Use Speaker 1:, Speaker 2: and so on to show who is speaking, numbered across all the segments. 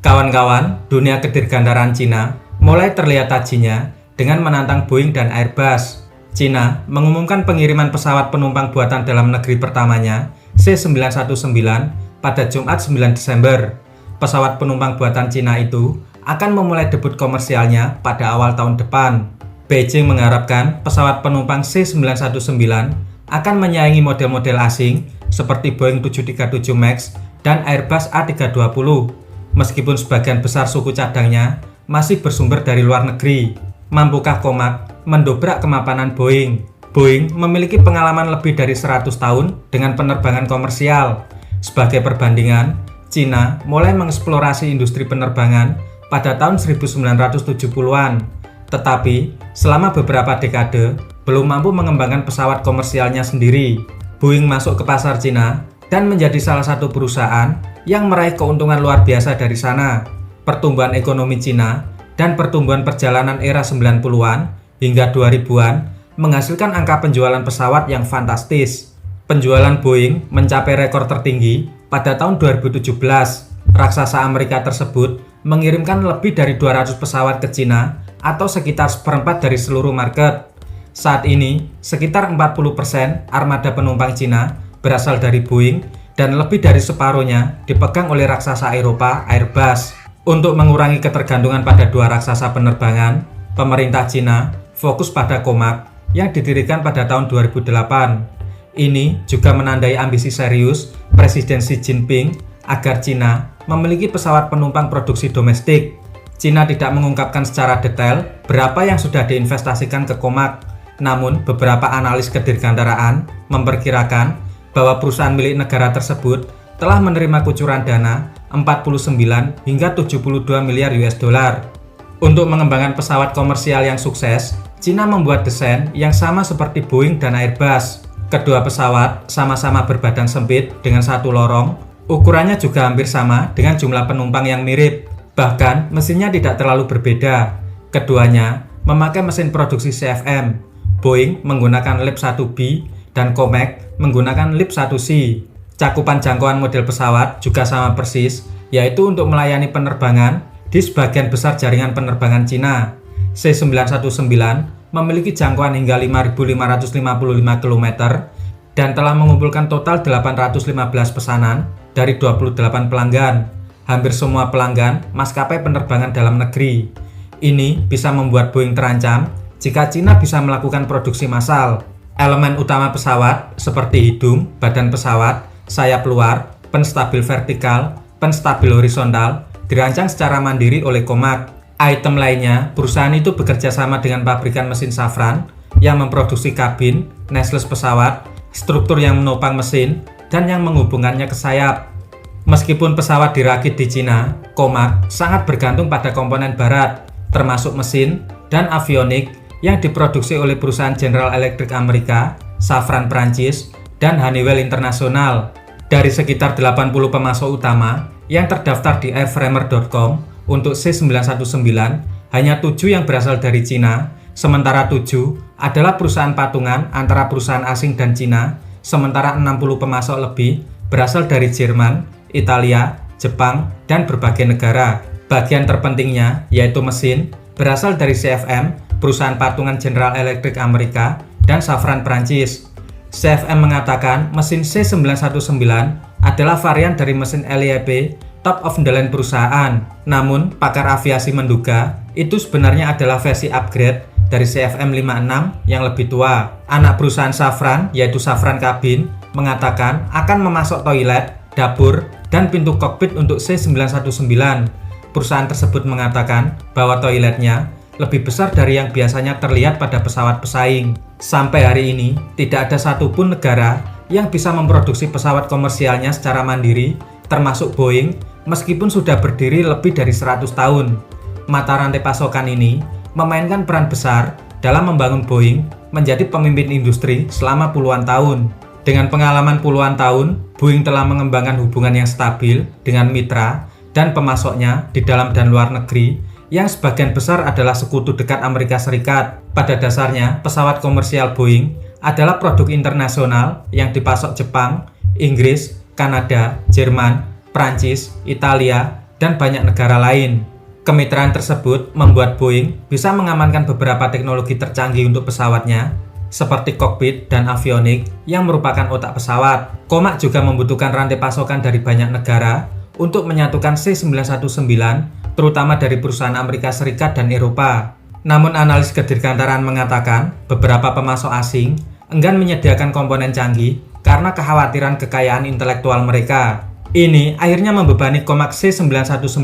Speaker 1: Kawan-kawan, dunia kedirgantaraan Cina mulai terlihat tajinya dengan menantang Boeing dan Airbus. Cina mengumumkan pengiriman pesawat penumpang buatan dalam negeri pertamanya, C919, pada Jumat 9 Desember. Pesawat penumpang buatan Cina itu akan memulai debut komersialnya pada awal tahun depan. Beijing mengharapkan pesawat penumpang C919 akan menyaingi model-model asing seperti Boeing 737 MAX dan Airbus A320. Meskipun sebagian besar suku cadangnya masih bersumber dari luar negeri. Mampukah Comac mendobrak kemapanan Boeing? Boeing memiliki pengalaman lebih dari 100 tahun dengan penerbangan komersial. Sebagai perbandingan, Cina mulai mengeksplorasi industri penerbangan pada tahun 1970-an. Tetapi, selama beberapa dekade, belum mampu mengembangkan pesawat komersialnya sendiri. Boeing masuk ke pasar Cina dan menjadi salah satu perusahaan yang meraih keuntungan luar biasa dari sana. Pertumbuhan ekonomi Cina dan pertumbuhan perjalanan era 90-an hingga 2000-an menghasilkan angka penjualan pesawat yang fantastis. Penjualan Boeing mencapai rekor tertinggi pada tahun 2017. Raksasa Amerika tersebut mengirimkan lebih dari 200 pesawat ke Cina atau sekitar seperempat dari seluruh market. Saat ini, sekitar 40% armada penumpang Cina berasal dari Boeing dan lebih dari separuhnya dipegang oleh raksasa Eropa, Airbus. Untuk mengurangi ketergantungan pada dua raksasa penerbangan, pemerintah Cina fokus pada Comac yang didirikan pada tahun 2008. Ini juga menandai ambisi serius Presiden Xi Jinping agar Cina memiliki pesawat penumpang produksi domestik. Cina tidak mengungkapkan secara detail berapa yang sudah diinvestasikan ke Comac, namun beberapa analis kedirgantaraan memperkirakan bahwa perusahaan milik negara tersebut telah menerima kucuran dana 49 hingga 72 miliar US dollar. Untuk mengembangkan pesawat komersial yang sukses, Cina membuat desain yang sama seperti Boeing dan Airbus. Kedua pesawat sama-sama berbadan sempit dengan satu lorong, ukurannya juga hampir sama dengan jumlah penumpang yang mirip. Bahkan mesinnya tidak terlalu berbeda. Keduanya memakai mesin produksi CFM. Boeing menggunakan LEAP 1B dan Comac menggunakan LEAP 1C. Cakupan jangkauan model pesawat juga sama persis, yaitu untuk melayani penerbangan di sebagian besar jaringan penerbangan Cina. C919 memiliki jangkauan hingga 5.555 km dan telah mengumpulkan total 815 pesanan dari 28 pelanggan. Hampir semua pelanggan maskapai penerbangan dalam negeri. Ini bisa membuat Boeing terancam jika Cina bisa melakukan produksi massal. Elemen utama pesawat seperti hidung, badan pesawat, sayap luar, penstabil vertikal, penstabil horizontal dirancang secara mandiri oleh Comac. Item lainnya, perusahaan itu bekerja sama dengan pabrikan mesin Safran yang memproduksi kabin, nacelle pesawat, struktur yang menopang mesin, dan yang menghubungkannya ke sayap. Meskipun pesawat dirakit di Cina, Comac sangat bergantung pada komponen barat, termasuk mesin dan avionik yang diproduksi oleh perusahaan General Electric Amerika, Safran Prancis, dan Honeywell International. Dari sekitar 80 pemasok utama yang terdaftar di airframer.com untuk C919, hanya 7 yang berasal dari Cina, sementara 7 adalah perusahaan patungan antara perusahaan asing dan Cina, sementara 60 pemasok lebih berasal dari Jerman, Italia, Jepang, dan berbagai negara. Bagian terpentingnya, yaitu mesin, berasal dari CFM, perusahaan patungan General Electric Amerika, dan Safran Prancis. CFM mengatakan mesin C919 adalah varian dari mesin LEAP top of the line perusahaan. Namun, pakar aviasi menduga itu sebenarnya adalah versi upgrade dari CFM 56 yang lebih tua. Anak perusahaan Safran, yaitu Safran Cabin, mengatakan akan memasok toilet, dapur, dan pintu kokpit untuk C919. Perusahaan tersebut mengatakan bahwa toiletnya lebih besar dari yang biasanya terlihat pada pesawat pesaing. Sampai hari ini, tidak ada satupun negara yang bisa memproduksi pesawat komersialnya secara mandiri, termasuk Boeing, meskipun sudah berdiri lebih dari 100 tahun. Mata rantai pasokan ini memainkan peran besar dalam membangun Boeing menjadi pemimpin industri selama puluhan tahun. Dengan pengalaman puluhan tahun, Boeing telah mengembangkan hubungan yang stabil dengan mitra dan pemasoknya di dalam dan luar negeri, yang sebagian besar adalah sekutu dekat Amerika Serikat. Pada dasarnya, pesawat komersial Boeing adalah produk internasional yang dipasok Jepang, Inggris, Kanada, Jerman, Prancis, Italia, dan banyak negara lain. Kemitraan tersebut membuat Boeing bisa mengamankan beberapa teknologi tercanggih untuk pesawatnya, seperti kokpit dan avionik yang merupakan otak pesawat. Comac juga membutuhkan rantai pasokan dari banyak negara untuk menyatukan C919, terutama dari perusahaan Amerika Serikat dan Eropa. Namun analis kedirgantaraan mengatakan beberapa pemasok asing enggan menyediakan komponen canggih karena kekhawatiran kekayaan intelektual mereka. Ini akhirnya membebani Comac C919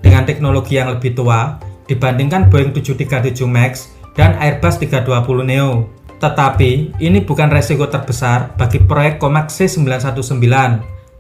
Speaker 1: dengan teknologi yang lebih tua dibandingkan Boeing 737 MAX dan Airbus 320neo. Tetapi ini bukan resiko terbesar bagi proyek Comac C919.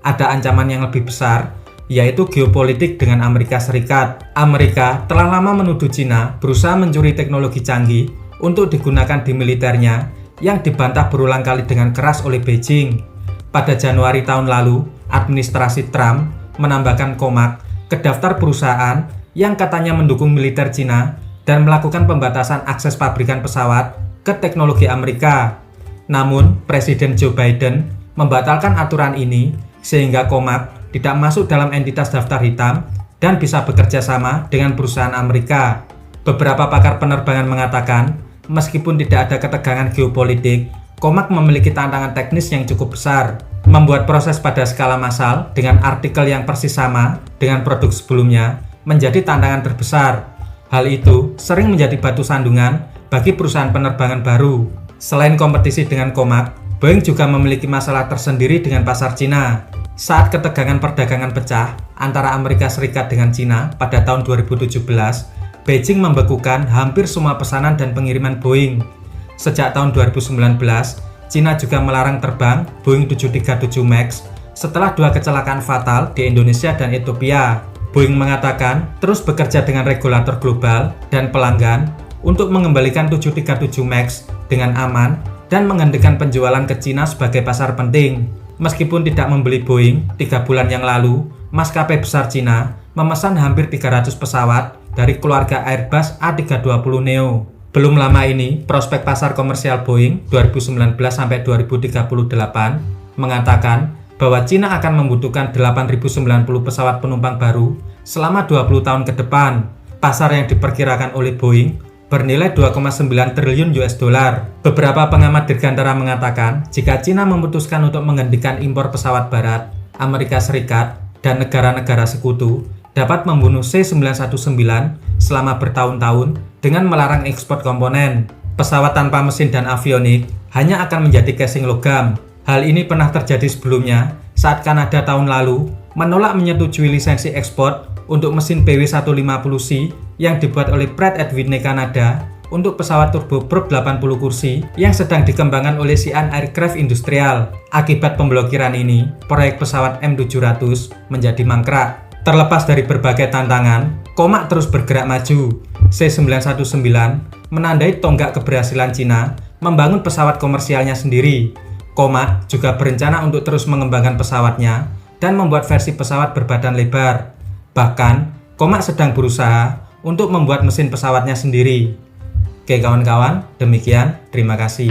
Speaker 1: Ada ancaman yang lebih besar, yaitu geopolitik dengan Amerika Serikat. Amerika telah lama menuduh Cina berusaha mencuri teknologi canggih untuk digunakan di militernya yang dibantah berulang kali dengan keras oleh Beijing. Pada Januari tahun lalu, administrasi Trump menambahkan Comac ke daftar perusahaan yang katanya mendukung militer Cina dan melakukan pembatasan akses pabrikan pesawat ke teknologi Amerika. Namun, Presiden Joe Biden membatalkan aturan ini sehingga Comac tidak masuk dalam entitas daftar hitam dan bisa bekerja sama dengan perusahaan Amerika. Beberapa pakar penerbangan mengatakan, meskipun tidak ada ketegangan geopolitik, Comac memiliki tantangan teknis yang cukup besar. Membuat proses pada skala massal dengan artikel yang persis sama dengan produk sebelumnya menjadi tantangan terbesar. Hal itu sering menjadi batu sandungan bagi perusahaan penerbangan baru. Selain kompetisi dengan Comac, Boeing juga memiliki masalah tersendiri dengan pasar Cina. Saat ketegangan perdagangan pecah antara Amerika Serikat dengan Cina pada tahun 2017, Beijing membekukan hampir semua pesanan dan pengiriman Boeing. Sejak tahun 2019, Cina juga melarang terbang Boeing 737 MAX setelah 2 kecelakaan fatal di Indonesia dan Ethiopia. Boeing mengatakan terus bekerja dengan regulator global dan pelanggan untuk mengembalikan 737 MAX dengan aman dan menghentikan penjualan ke Cina sebagai pasar penting. Meskipun tidak membeli Boeing, 3 bulan yang lalu, maskapai besar Cina memesan hampir 300 pesawat dari keluarga Airbus A320neo. Belum lama ini, prospek pasar komersial Boeing 2019-2038 mengatakan bahwa Cina akan membutuhkan 8.090 pesawat penumpang baru selama 20 tahun ke depan. Pasar yang diperkirakan oleh Boeing bernilai 2,9 triliun US dollar. Beberapa pengamat dirgantara mengatakan jika Cina memutuskan untuk menghentikan impor pesawat barat, Amerika Serikat dan negara-negara sekutu dapat membunuh C919 selama bertahun-tahun dengan melarang ekspor komponen. Pesawat tanpa mesin dan avionik hanya akan menjadi casing logam. Hal ini pernah terjadi sebelumnya saat Kanada tahun lalu menolak menyetujui lisensi ekspor untuk mesin PW150C yang dibuat oleh Pratt & Whitney Kanada untuk pesawat turboprop 80 kursi yang sedang dikembangkan oleh Xi'an Aircraft Industrial. Akibat pemblokiran ini, proyek pesawat M700 menjadi mangkrak. Terlepas dari berbagai tantangan, Comac terus bergerak maju. C919 menandai tonggak keberhasilan Cina membangun pesawat komersialnya sendiri. Comac juga berencana untuk terus mengembangkan pesawatnya dan membuat versi pesawat berbadan lebar. Bahkan, Comac sedang berusaha untuk membuat mesin pesawatnya sendiri. Oke kawan-kawan, demikian. Terima kasih.